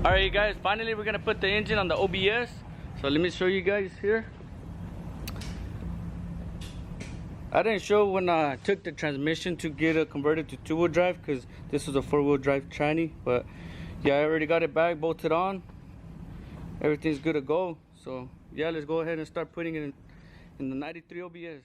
Alright guys, finally we're gonna put the engine on the OBS. So let me show you guys here. I didn't show when I took the transmission to get it converted to two-wheel drive, because this was a four-wheel drive tranny. But yeah, I already got it back, bolted on. Everything's good to go. So yeah, let's go ahead and start putting it in the 93 OBS.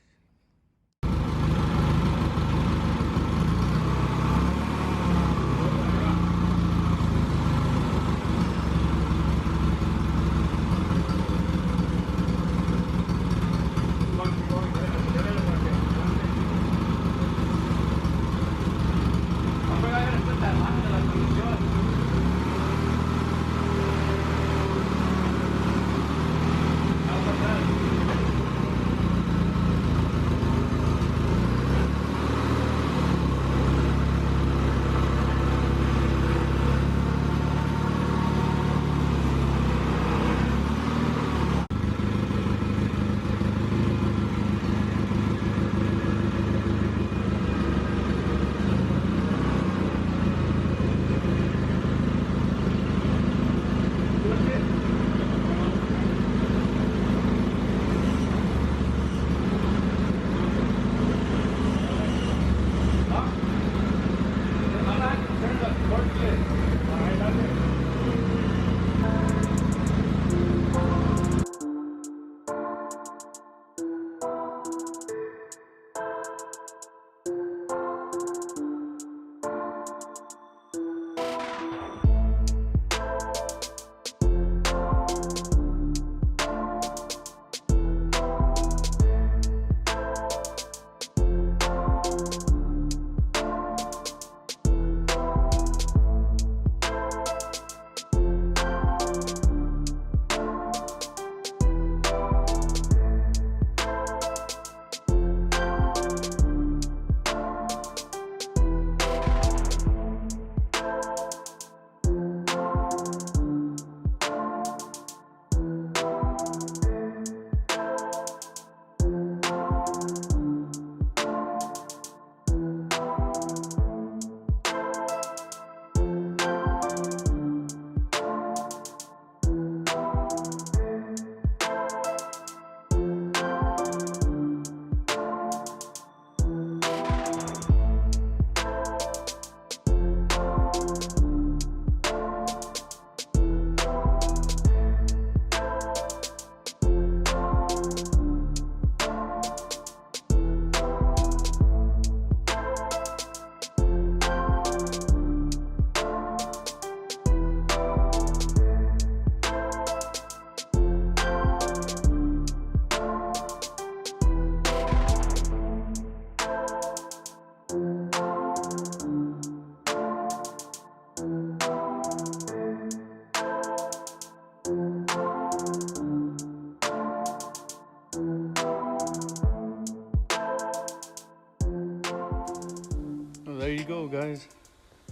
There you go, guys.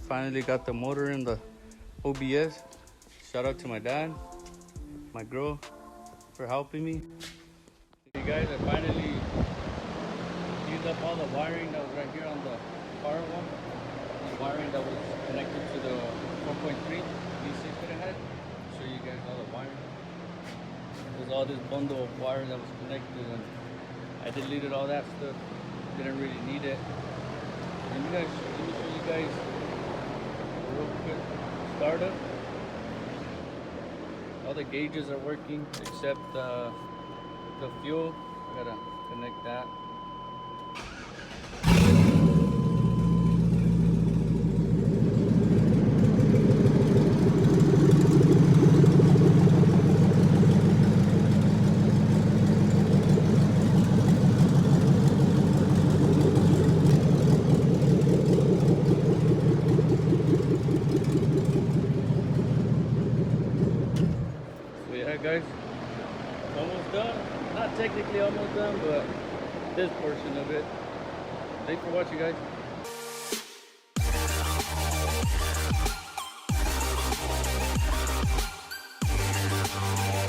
Finally got the motor in the OBS. Shout out to my dad, my girl, for helping me. You guys, I finally used up all the wiring that was right here on the car one. The wiring that was connected to the 4.3 V6 that I had. Show you guys all the wiring. There's all this bundle of wire that was connected, and I deleted all that stuff. Didn't really need it. Let me show you guys a real quick startup. All the gauges are working except the fuel. I gotta connect that. Guys, almost done. Not technically almost done, but this portion of it. Thanks for watching, guys.